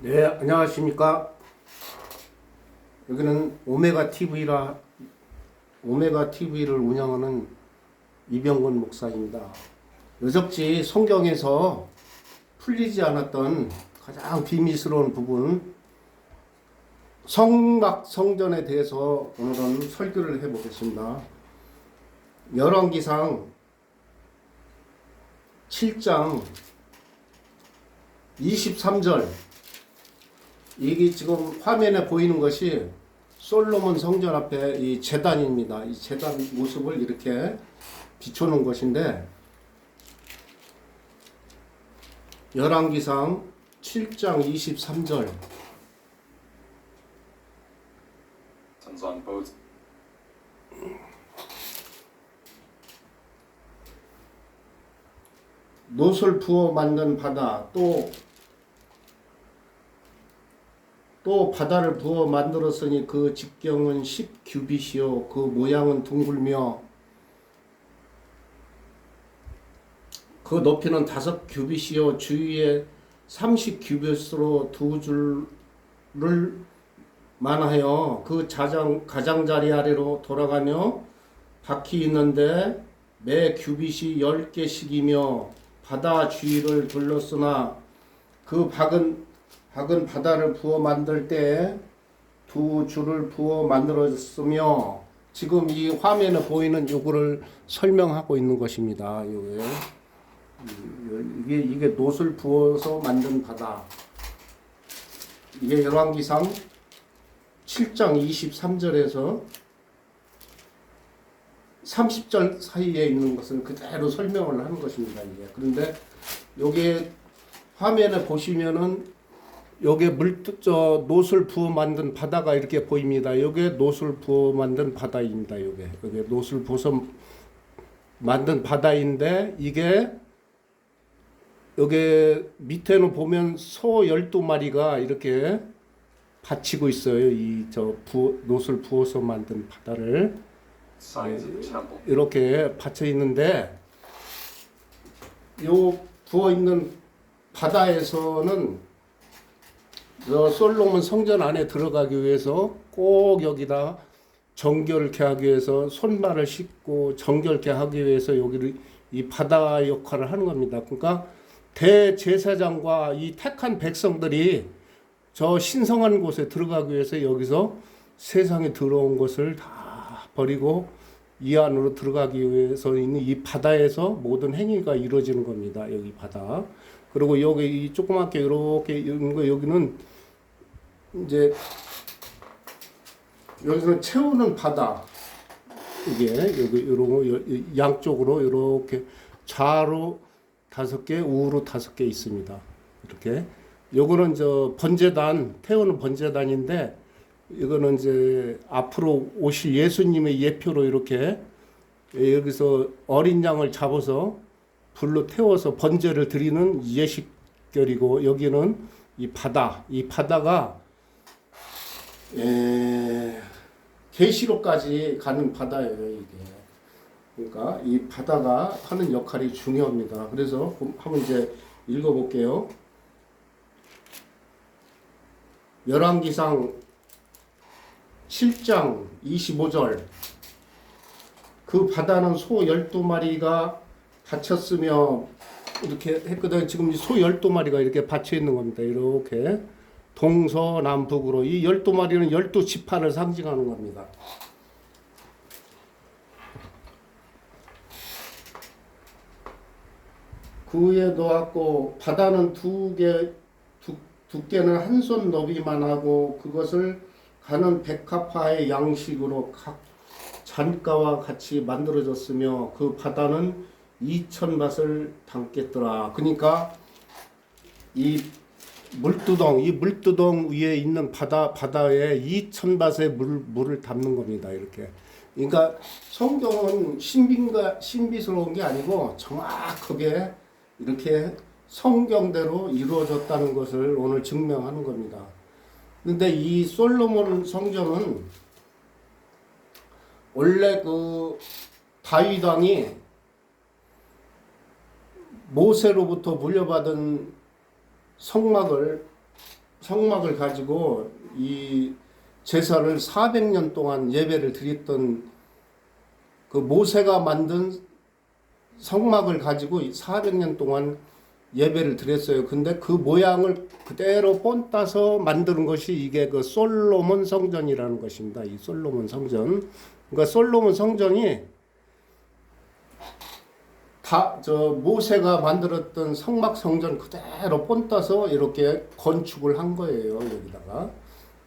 네, 안녕하십니까. 여기는 오메가 TV를 운영하는 이병건 목사입니다. 여적지 성경에서 풀리지 않았던 가장 비밀스러운 부분, 성막 성전에 대해서 오늘은 설교를 해보겠습니다. 열왕기상 7장 23절, 이게 지금 화면에 보이는 것이 솔로몬 성전 앞에 이 제단입니다. 이 제단 모습을 이렇게 비춰놓은 것인데, 열왕기상 7장 23절. 놋을 부어 만든 바다, 또 바다를 부어 만들었으니 그 직경은 10규빗이요 그 모양은 둥글며 그 높이는 5규빗이요 주위에 30규빗으로 두 줄을 만하여 그 가장자리 아래로 돌아가며 바퀴 있는데 매 규빗이 10개씩이며 바다 주위를 둘렀으나 그 박은 바다를 부어 만들 때 두 줄을 부어 만들었으며, 지금 이 화면에 보이는 요거를 설명하고 있는 것입니다. 이게 놋을 부어서 만든 바다. 이게 열왕기상 7장 23절에서 30절 사이에 있는 것을 그대로 설명을 하는 것입니다. 이게. 그런데 요게 화면에 보시면은 요게 놋을 부어 만든 바다가 이렇게 보입니다. 요게 놋을 부어 만든 바다입니다. 요게 놋을 부어서 만든 바다인데, 요게 밑에는 보면 소 12마리가 이렇게 받치고 있어요. 놋을 부어서 만든 바다를 이렇게 받쳐 있는데, 요 부어 있는 바다에서는 솔로몬 성전 안에 들어가기 위해서 꼭 여기다 정결케 하기 위해서 손발을 씻고 정결케 하기 위해서 여기를 이 바다 역할을 하는 겁니다. 그러니까 대제사장과 이 택한 백성들이 저 신성한 곳에 들어가기 위해서 여기서 세상에 들어온 것을 다 버리고 이 안으로 들어가기 위해서 있는 이 바다에서 모든 행위가 이루어지는 겁니다. 여기 바다. 그리고 여기 이 조그맣게 이렇게 있는 거, 여기는 이제 여기서는 채우는 바다. 이게 여기 이런 양쪽으로 이렇게 좌로 5개, 우로 5개 있습니다. 이렇게. 요거는 번제단, 태우는 번제단인데, 이거는 이제 앞으로 오실 예수님의 예표로 이렇게 여기서 어린 양을 잡아서 불로 태워서 번제를 드리는 예식결이고, 여기는 이 바다가 계시로까지 가는 바다예요, 이게. 그러니까 이 바다가 하는 역할이 중요합니다. 그래서 한번 이제 읽어볼게요. 열왕기상 7장 25절. 그 바다는 소 12마리가 받쳤으며, 이렇게 했거든. 지금 소 12마리가 이렇게 받쳐 있는 겁니다. 이렇게 동서남북으로 이 12마리는 12지파를 상징하는 겁니다. 그 위에 놓았고, 바다는 두께는 한 손 너비만 하고 그것을 가는 백합화의 양식으로 각 잔가와 같이 만들어졌으며 그 바다는 2000밭을 담겠더라. 그러니까 이 물두덩 위에 있는 바다에 2000밭의 물을 담는 겁니다. 이렇게. 그러니까 성경은 신비스러운 게 아니고 정확하게 이렇게 성경대로 이루어졌다는 것을 오늘 증명하는 겁니다. 근데 이 솔로몬 성전은 원래 그 다윗 왕이 모세로부터 물려받은 성막을 성막을 가지고 이 제사를 400년 동안 예배를 드렸던 그 모세가 만든 성막을 가지고 400년 동안 예배를 드렸어요. 근데 그 모양을 그대로 본따서 만드는 것이 이게 그 솔로몬 성전이라는 것입니다. 이 솔로몬 성전. 그러니까 솔로몬 성전이 다 저 모세가 만들었던 성막 성전 그대로 본따서 이렇게 건축을 한 거예요. 여기다가.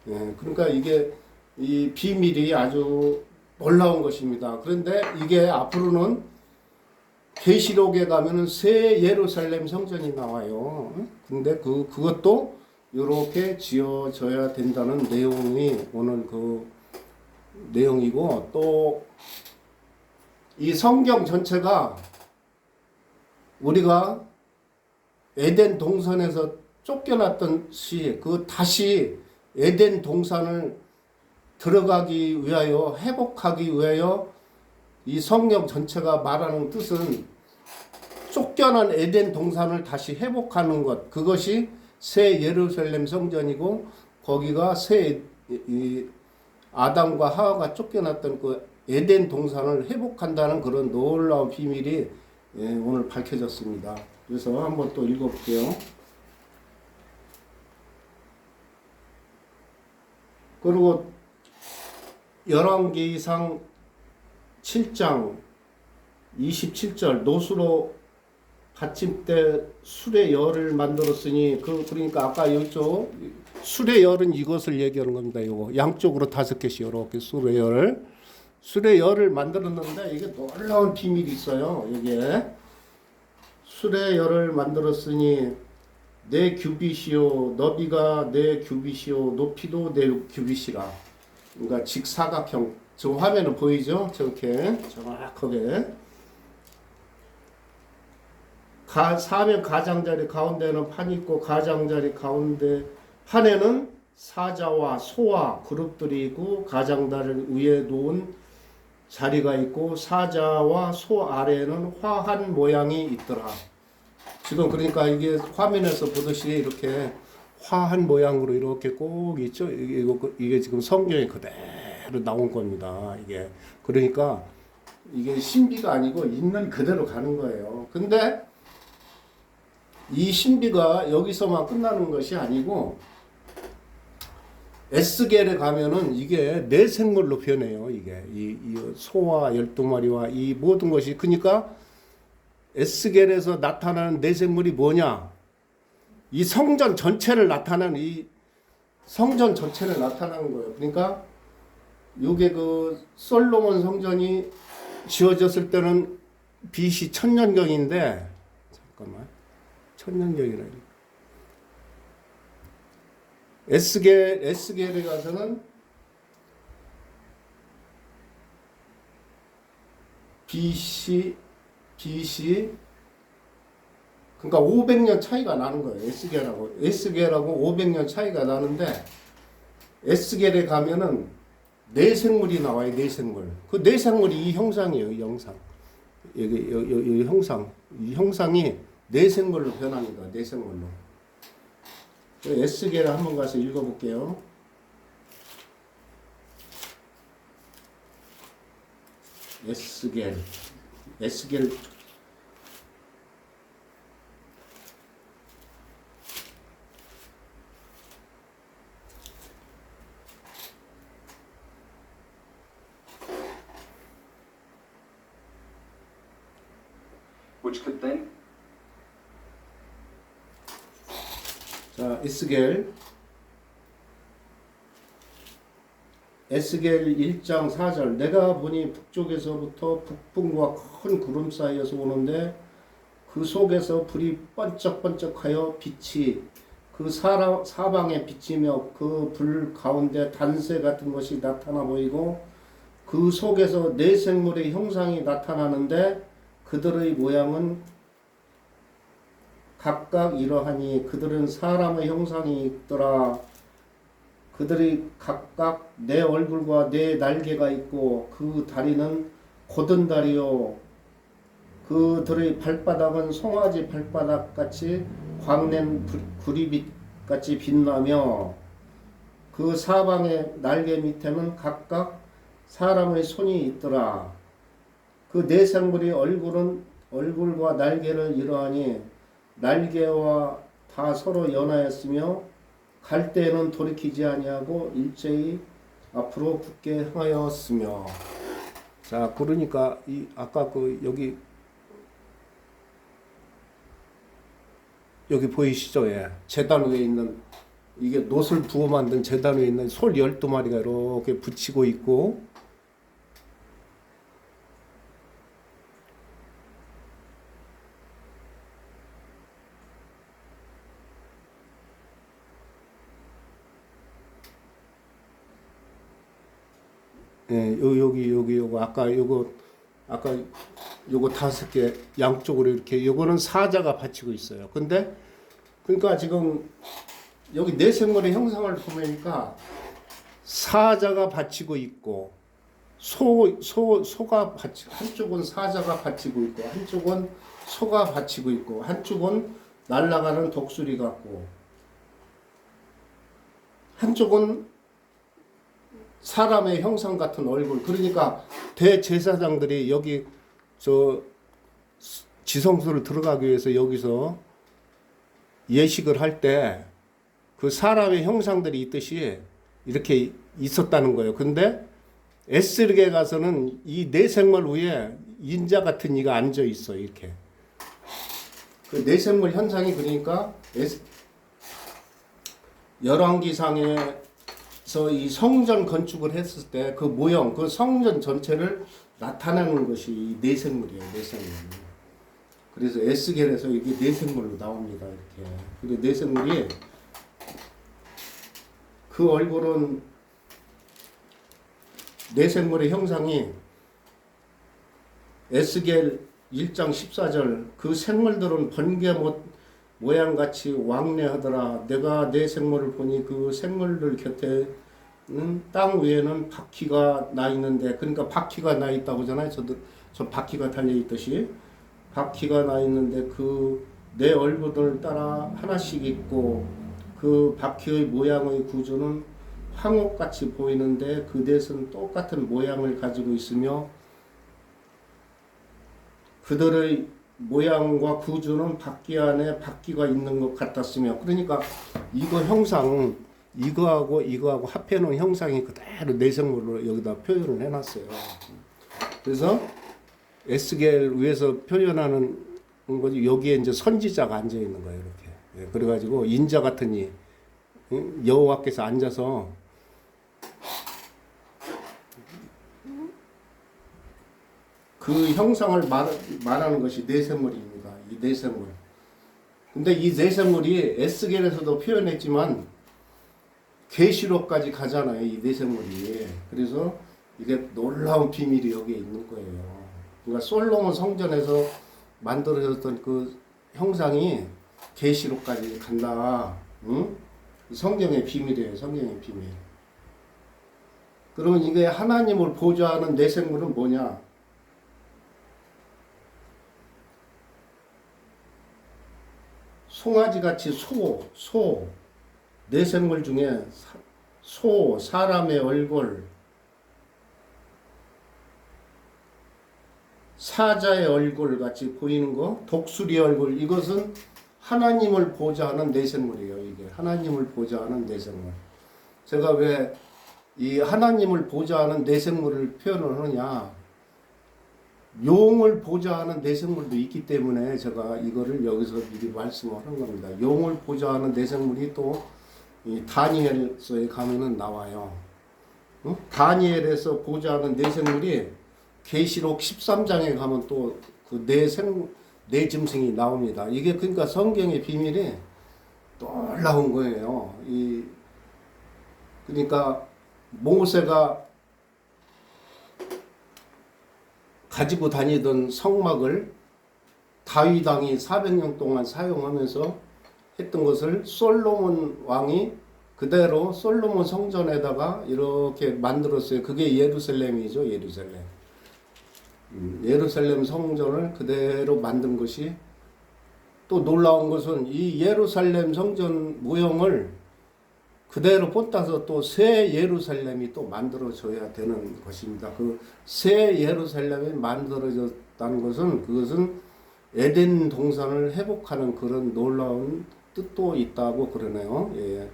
예, 그러니까 이게 이 비밀이 아주 놀라운 것입니다. 그런데 이게 앞으로는 계시록에 가면은 새 예루살렘 성전이 나와요. 근데 그것도 이렇게 지어져야 된다는 내용이 오늘 그 내용이고, 또 이 성경 전체가 우리가 에덴 동산에서 쫓겨났던 시, 그 다시 에덴 동산을 들어가기 위하여, 회복하기 위하여 이 성경 전체가 말하는 뜻은 쫓겨난 에덴 동산을 다시 회복하는 것, 그것이 새 예루살렘 성전이고, 거기가 새 아담과 하와가 쫓겨났던 그 에덴 동산을 회복한다는 그런 놀라운 비밀이 오늘 밝혀졌습니다. 그래서 한번 또 읽어볼게요. 그리고 열왕기상 7장 27절 노수로 받침대 술의 열을 만들었으니, 그러니까 아까 이쪽 술의 열은 이것을 얘기하는 겁니다. 이거 양쪽으로 5개씩 이렇게 술의 열을 만들었는데, 이게 놀라운 비밀이 있어요. 이게 술의 열을 만들었으니 네 규빗이요, 너비가 네 규빗이요, 높이도 네 규빗이라. 그러니까 직사각형. 저 화면은 보이죠? 저렇게 정확하게. 사면 가장자리 가운데는 판이 있고, 가장자리 가운데 판에는 사자와 소와 그룹들이 있고, 가장자리 위에 놓은 자리가 있고, 사자와 소 아래에는 화한 모양이 있더라. 지금 그러니까 이게 화면에서 보듯이 이렇게 화한 모양으로 이렇게 꼭 있죠. 이게 지금 성경에 그대로 나온 겁니다. 이게 그러니까 이게 신비가 아니고 있는 그대로 가는 거예요. 근데 이 신비가 여기서만 끝나는 것이 아니고, 에스겔에 가면은 이게 내생물로 변해요. 이게 이 소와 12마리와 이 모든 것이, 그러니까 에스겔에서 나타나는 내생물이 뭐냐? 이 성전 전체를 나타나는, 이 성전 전체를 나타나는 거예요. 그러니까 이게 그 솔로몬 성전이 지어졌을 때는 BC 1000년경인데, 잠깐만, 1000년경이라니. 에스겔에 가서는 BC 그러니까 500년 차이가 나는 거예요. 에스겔하고 500년 차이가 나는데, 에스겔에 가면은 내생물이 나와요. 내생물. 그 내생물이 이 형상이에요. 이 형상. 여기 형상. 이 형상이 내생물로 변합니다. 내생물로. 에스겔을 한번 가서 읽어볼게요. 에스겔 which could then 자, 에스겔 1장 4절 내가 보니 북쪽에서부터 북풍과 큰 구름 사이에서 오는데, 그 속에서 불이 번쩍번쩍하여 빛이 그 사방에 비치며, 그 불 가운데 단새 같은 것이 나타나 보이고, 그 속에서 네 생물의 형상이 나타나는데, 그들의 모양은 각각 이러하니 그들은 사람의 형상이 있더라. 그들이 각각 네 얼굴과 네 날개가 있고, 그 다리는 곧은 다리요, 그들의 발바닥은 송아지 발바닥같이 광낸 구리빛 같이 빛나며 그 사방의 날개 밑에는 각각 사람의 손이 있더라. 그 네 생물이 얼굴과 날개를 이러하니 날개와 다 서로 연하였으며 갈 때에는 돌이키지 아니하고 일제히 앞으로 굳게 하였으며. 자, 그러니까 이 아까 그 여기 보이시죠? 예. 제단 위에 있는 이게 놋을 부어 만든 제단 위에 있는 솔 12마리가 이렇게 붙이고 있고, 예, 요거 아까 요거 5개 양쪽으로 이렇게 요거는 사자가 받치고 있어요. 근데 그러니까 지금 여기 네 생물의 형상을 보니까 사자가 받치고 있고 소가 한쪽은 사자가 받치고 있고 한쪽은 소가 받치고 있고 한쪽은 날아가는 독수리 같고 한쪽은 사람의 형상 같은 얼굴. 그러니까 대제사장들이 여기 저 지성소를 들어가기 위해서 여기서 예식을 할 때 그 사람의 형상들이 있듯이 이렇게 있었다는 거예요. 근데 에스겔에 가서는 이 네 생물 위에 인자 같은 이가 앉아 있어. 이렇게 그 네 생물 현상이 그러니까 열왕기상에서 이 성전 건축을 했을 때 그 모형, 그 성전 전체를 나타내는 것이 이 네 생물이에요. 네 생물. 그래서 에스겔에서 이게 네 생물로 나옵니다. 이렇게. 그리고 네 생물이 그 얼굴은 네 생물의 형상이 에스겔 1장 14절 그 생물들은 번개 모양같이 왕래하더라. 내가 네 생물을 보니 그 생물들 곁에 땅 위에는 바퀴가 나 있는데, 그러니까 바퀴가 나 있다고 하잖아요. 저 바퀴가 달려 있듯이 바퀴가 나 있는데 그 내 얼굴을 따라 하나씩 있고 그 바퀴의 모양의 구조는 황옥같이 보이는데 그 넷은 똑같은 모양을 가지고 있으며 그들의 모양과 구조는 바퀴 안에 바퀴가 있는 것 같았으며. 그러니까 이거 형상 이거하고 합해 놓은 형상이 그대로 내생물로 여기다 표현을 해놨어요. 그래서 에스겔 위에서 표현하는 거지. 여기에 이제 선지자가 앉아 있는 거예요. 이렇게. 예, 그래가지고 인자 같은 이 여호와께서 앉아서 그 형상을 말하는 것이 내세물입니다. 이 내세물. 근데 이 내세물이 에스겔에서도 표현했지만 계시록까지 가잖아요. 이 내세물이. 그래서 이게 놀라운 비밀이 여기에 있는 거예요. 그러니까 솔로몬 성전에서 만들어졌던 그 형상이 계시록까지 간다. 응? 성경의 비밀이에요. 성경의 비밀. 그러면 이게 하나님을 보좌하는 내생물은 뭐냐? 송아지같이 내생물 중에 사람의 얼굴, 사자의 얼굴 같이 보이는 거, 독수리 얼굴, 이것은 하나님을 보좌하는 내생물이에요. 이게 하나님을 보좌하는 내생물. 제가 왜 이 하나님을 보좌하는 내생물을 표현을 하느냐? 용을 보좌하는 내생물도 있기 때문에 제가 이거를 여기서 미리 말씀을 하는 겁니다. 용을 보좌하는 내생물이 또 이 다니엘서에 가면은 나와요. 다니엘에서 보좌하는 내생물이 계시록 13장에 가면 또 그 네 짐승이 나옵니다. 이게 그러니까 성경의 비밀이 놀라운 거예요. 그러니까 모세가 가지고 다니던 성막을 다윗 왕이 400년 동안 사용하면서 했던 것을 솔로몬 왕이 그대로 솔로몬 성전에다가 이렇게 만들었어요. 그게 예루살렘이죠. 예루살렘 성전을 그대로 만든 것이 또 놀라운 것은 이 예루살렘 성전 모형을 그대로 본따서 또 새 예루살렘이 또 만들어져야 되는 것입니다. 그 새 예루살렘이 만들어졌다는 것은 그것은 에덴 동산을 회복하는 그런 놀라운 뜻도 있다고 그러네요. 예.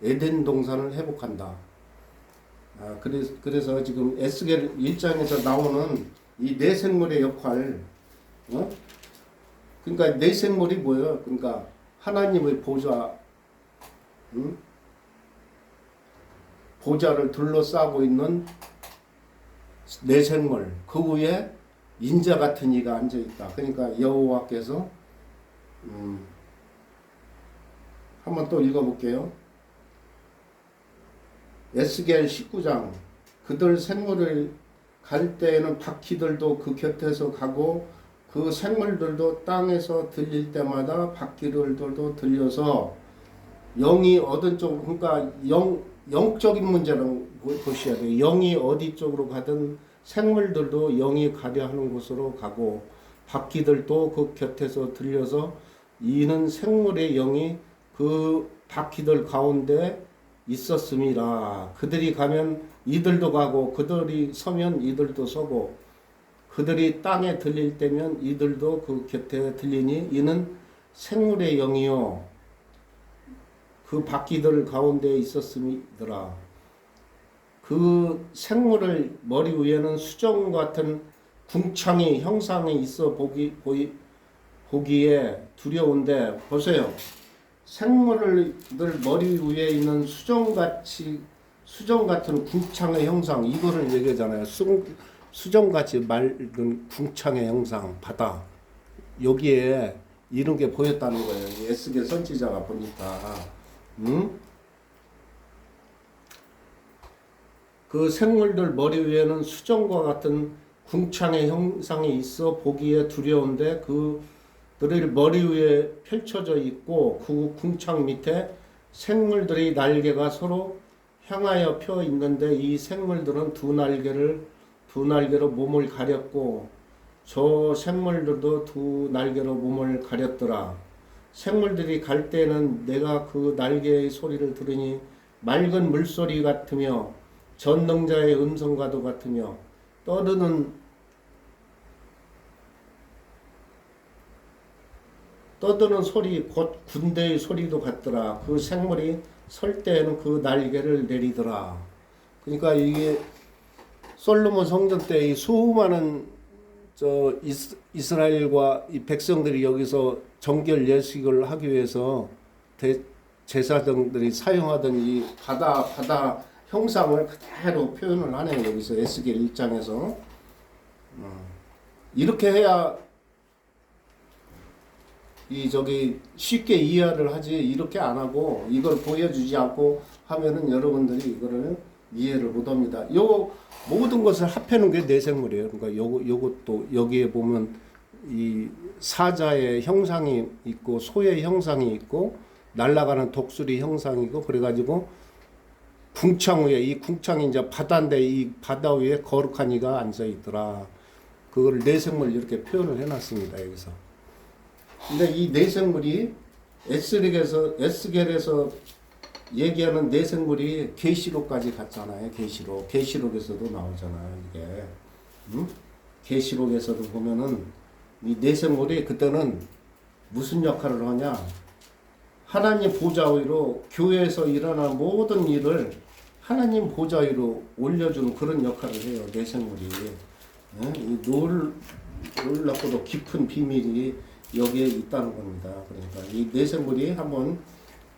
에덴 동산을 회복한다. 그래서 지금 에스겔 1장에서 나오는 이 내생물의 역할, 그러니까 내생물이 뭐예요? 그러니까 하나님의 보좌, 보좌를 둘러싸고 있는 내생물, 그 위에 인자 같은 이가 앉아 있다. 그러니까 여호와께서 한번 또 읽어볼게요. 에스겔 19장 그들 생물을 갈 때에는 바퀴들도 그 곁에서 가고 그 생물들도 땅에서 들릴 때마다 바퀴들도 들려서 영이 어떤 쪽, 그러니까 영적인 문제를 보셔야 돼요. 영이 어디 쪽으로 가든 생물들도 영이 가려 하는 곳으로 가고 바퀴들도 그 곁에서 들려서 이는 생물의 영이 그 바퀴들 가운데 있었음이라. 그들이 가면 이들도 가고 그들이 서면 이들도 서고 그들이 땅에 들릴 때면 이들도 그 곁에 들리니 이는 생물의 영이요 그 바퀴들 가운데 있었음이더라. 그 생물을 머리 위에는 수정 같은 궁창이 형상이 있어 보기에 두려운데 보세요. 생물들 머리 위에 있는 수정 같은 궁창의 형상 이거를 얘기하잖아요. 수정같이 맑은 궁창의 형상 바다 여기에 이런 게 보였다는 거예요. 에스겔 선지자가 보니까 그 생물들 머리 위에는 수정과 같은 궁창의 형상이 있어 보기에 두려운데 그들의 머리 위에 펼쳐져 있고 그 궁창 밑에 생물들의 날개가 서로 향하여 펴 있는데 이 생물들은 두 날개로 몸을 가렸고 저 생물들도 두 날개로 몸을 가렸더라. 생물들이 갈 때는 내가 그 날개의 소리를 들으니 맑은 물소리 같으며 전능자의 음성과도 같으며 떠드는 소리 곧 군대의 소리도 같더라. 그 생물이 설 때에는 그 날개를 내리더라. 그러니까 이게 솔로몬 성전 때 이 수많은 이스라엘과 이 백성들이 여기서 정결 예식을 하기 위해서 제사장들이 사용하던 이 바다 형상을 그대로 표현을 하네요. 여기서 에스겔 1장에서 이렇게 해야 쉽게 이해를 하지 이렇게 안 하고 이걸 보여주지 않고 하면은 여러분들이 이거를 이해를 못합니다. 요 모든 것을 합해놓은 게 내생물이에요. 그러니까 요것도 여기에 보면 이 사자의 형상이 있고 소의 형상이 있고 날아가는 독수리 형상이고 그래가지고 궁창 위에 이 궁창이 이제 바다인데 이 바다 위에 거룩한 이가 앉아 있더라. 그걸 내생물 이렇게 표현을 해놨습니다. 여기서. 근데 이 내생물이 에스겔에서 얘기하는 내생물이 계시록까지 갔잖아요. 계시록에서도 나오잖아요. 이게 계시록에서도 보면은 이 내생물이 그때는 무슨 역할을 하냐? 하나님 보좌 위로 교회에서 일어나는 모든 일을 하나님 보좌 위로 올려주는 그런 역할을 해요. 내생물이. 이 놀랍고도 깊은 비밀이 여기에 있다는 겁니다. 그러니까 이 내생물이 한번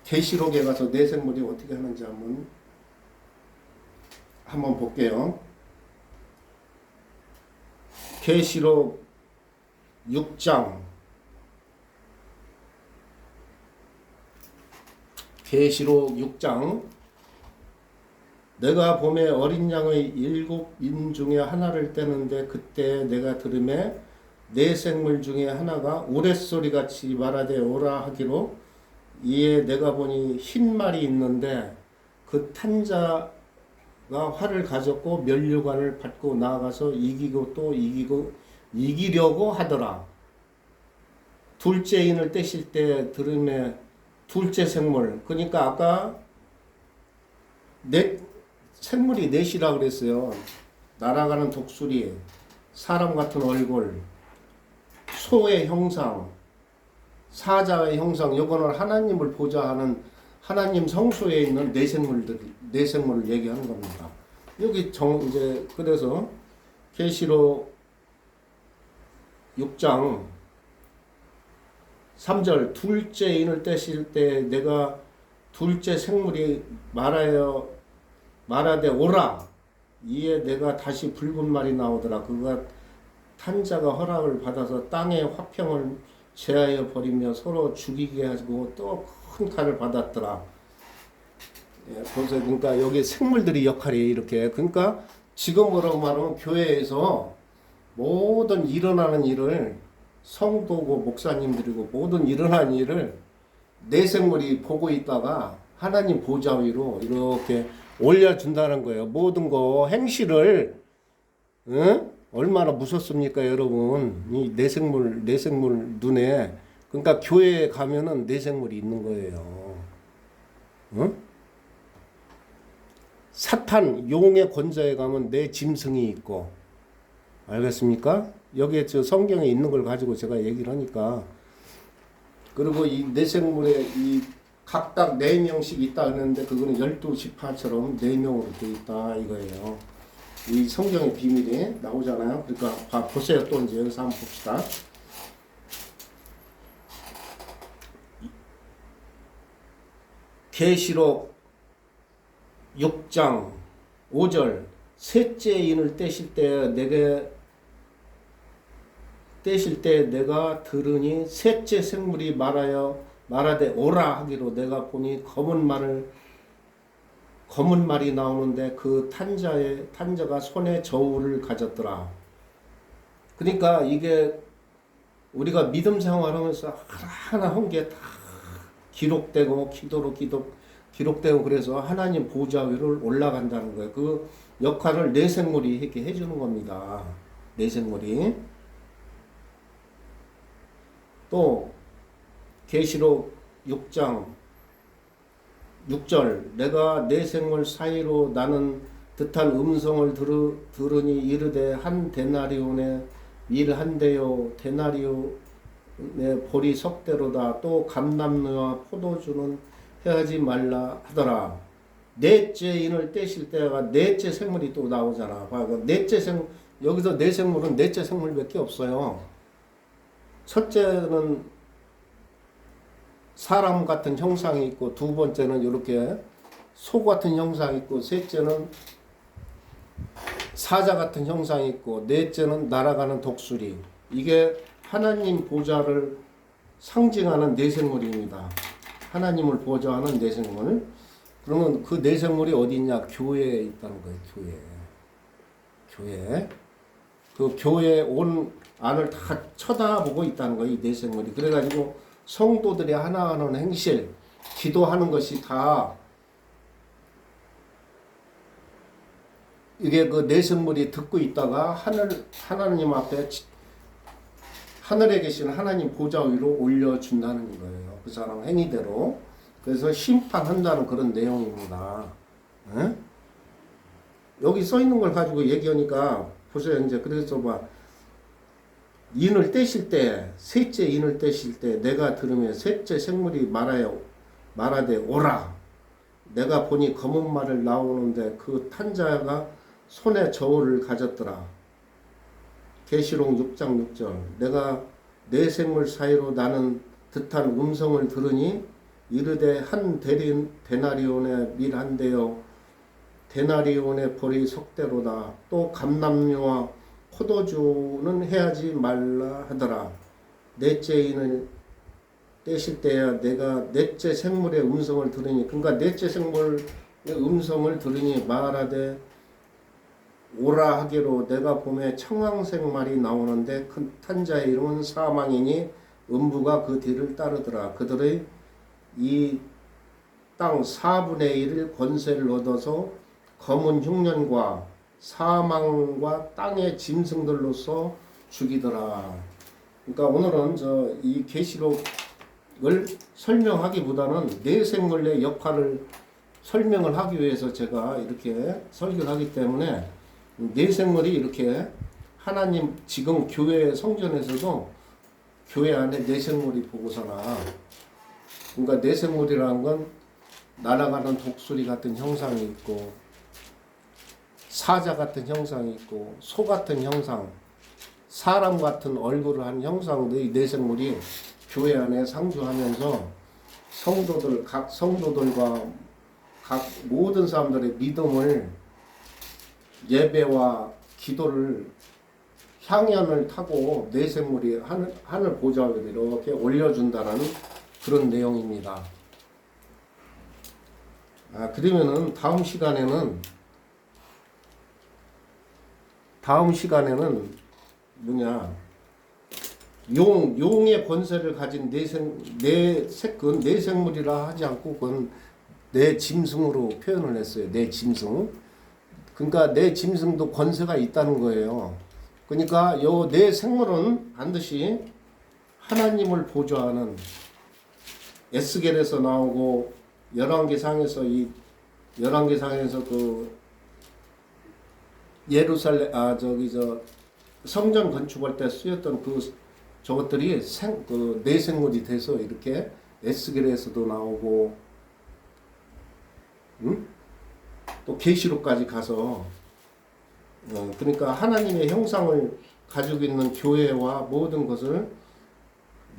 계시록에 가서 내생물이 어떻게 하는지 한번 볼게요. 계시록 6장 내가 봄에 어린 양의 7인 중에 하나를 떼는데 그때 내가 들음에 네 생물 중에 하나가 우레소리같이 말하되 오라 하기로 이에 내가 보니 흰 말이 있는데 그 탄자가 활을 가졌고 면류관을 받고 나아가서 이기고 또 이기려고 하더라. 둘째 인을 떼실 때 들음에 둘째 생물. 그러니까 아까 생물이 넷이라 그랬어요. 날아가는 독수리, 사람 같은 얼굴, 소의 형상, 사자의 형상. 요거는 하나님을 보자 하는 하나님 성소에 있는 네 생물을 얘기하는 겁니다. 여기 이제 그래서 계시록 6장 3절 둘째 인을 떼실 때 내가 둘째 생물이 말하되 오라. 이에 내가 다시 붉은 말이 나오더라. 그가 탄자가 허락을 받아서 땅의 화평을 제하여 버리며 서로 죽이게 하고 또 큰 칼을 받았더라. 예, 그래서 그러니까 여기 생물들이 역할이 이렇게. 그러니까 지금으로 말하면 교회에서 모든 일어나는 일을 성도고 목사님들이고 모든 일어나는 일을 내 생물이 보고 있다가 하나님 보좌 위로 이렇게 올려준다는 거예요. 모든 거 행실을 얼마나 무섭습니까, 여러분? 이 내 생물 눈에. 그러니까 교회에 가면은 내 생물이 있는 거예요. 사탄 용의 권좌에 가면 내 짐승이 있고, 알겠습니까? 여기에 저 성경에 있는 걸 가지고 제가 얘기를 하니까. 그리고 이 내 생물에 이 각각 4명씩 있다 그랬는데 그거는 12지파처럼 4명으로 되어 있다 이거예요. 이 성경의 비밀이 나오잖아요. 그러니까 보세요. 또 이제 여기서 한번 봅시다. 계시록 6장 5절 셋째 인을 떼실 때 내가 들으니 셋째 생물이 말하되 오라 하기로 내가 보니 검은 말이 나오는데 그 탄자가 손에 저울을 가졌더라. 그러니까 이게 우리가 믿음 생활하면서 하나 한 게 다 기록되고 기록되고 그래서 하나님 보좌 위로 올라간다는 거예요. 그 역할을 내 생물이 이렇게 해주는 겁니다. 내 생물이. 또 계시록 6장 6절 내가 내 생물 사이로 나는 듯한 음성을 들으니 이르되 한 데나리온에 일 한대요 데나리온의 보리 석대로다. 또 감람류와 포도주는 해하지 말라 하더라. 넷째 인을 떼실 때가 넷째 생물이 또 나오잖아. 여기서 네 생물은 넷째 생물밖에 없어요. 첫째는 사람 같은 형상이 있고, 두 번째는 이렇게 소 같은 형상이 있고, 셋째는 사자 같은 형상이 있고, 넷째는 날아가는 독수리. 이게 하나님 보좌를 상징하는 네 생물입니다. 하나님을 보좌하는 네 생물. 그러면 그 네 생물이 어디 있냐? 교회에 있다는 거예요. 교회. 그 교회 온 안을 다 쳐다보고 있다는 거예요. 이 네 생물이. 그래가지고 성도들이 하나하나 행실, 기도하는 것이 다 이게 그 네 생물이 듣고 있다가 하나님 앞에 하늘에 계신 하나님 보좌 위로 올려준다는 거예요. 그 사람 행위대로. 그래서 심판한다는 그런 내용입니다. 에? 여기 써 있는 걸 가지고 얘기하니까 보세요. 이제 그래서 인을 떼실 때, 셋째 인을 떼실 때 내가 들으면 셋째 생물이 말하되 오라. 내가 보니 검은 말을 나오는데 그 탄자가 손에 저울을 가졌더라. 계시록 6장 6절 내가 네 생물 사이로 나는 듯한 음성을 들으니 이르되 한 데나리온의 밀 한대요 데나리온의 보리 석대로다. 또 감람류와 포도주는 해하지 말라 하더라. 넷째 인을 떼실 때야 내가 넷째 생물의 음성을 들으니, 그러니까 넷째 생물의 음성을 들으니 말하되 오라 하기로 내가 봄에 청황색 말이 나오는데 큰 탄자의 이름은 사망이니 음부가 그 뒤를 따르더라. 그들의 이 땅 4분의 1을 권세를 얻어서 검은 흉년과 사망과 땅의 짐승들로서 죽이더라. 그러니까 오늘은 이 계시록을 설명하기보다는 내생물의 역할을 설명을 하기 위해서 제가 이렇게 설교를 하기 때문에 내생물이 이렇게 하나님 지금 교회 성전에서도 교회 안에 내생물이 보고서나 그러니까 내생물이라는 건 날아가는 독수리 같은 형상이 있고 사자 같은 형상이 있고 소 같은 형상 사람 같은 얼굴을 한 형상들의 내생물이 교회 안에 상주하면서 성도들 각 성도들과 각 모든 사람들의 믿음을 예배와 기도를 향연을 타고 내생물이 하늘 보좌 위에 이렇게 올려준다라는 그런 내용입니다. 그러면은 다음 시간에는 뭐냐 용의 권세를 가진 내생물이라 하지 않고 그건 내 짐승으로 표현을 했어요. 내 짐승. 그러니까 내 짐승도 권세가 있다는 거예요. 그러니까 요 내 생물은 반드시 하나님을 보좌하는 에스겔에서 나오고 열왕기상에서 그 예루살렘 성전 건축할 때 쓰였던 저것들이 내생물이 돼서 이렇게 에스겔에서도 나오고 또 계시록까지 가서 그러니까 하나님의 형상을 가지고 있는 교회와 모든 것을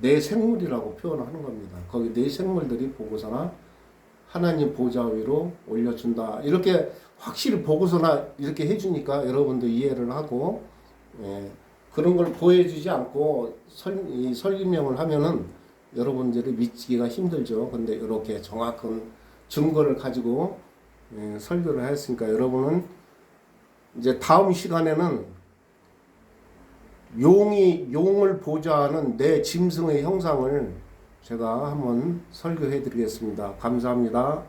내 생물이라고 표현하는 겁니다. 거기 내 생물들이 보고서나 하나님 보좌 위로 올려준다. 이렇게 확실히 보고서나 이렇게 해주니까 여러분도 이해를 하고 그런 걸 보여주지 않고 설명을 하면은 여러분들이 믿기가 힘들죠. 근데 이렇게 정확한 증거를 가지고 설교를 했으니까 여러분은 이제 다음 시간에는 용을 보좌하는 내 짐승의 형상을 제가 한번 설교해 드리겠습니다. 감사합니다.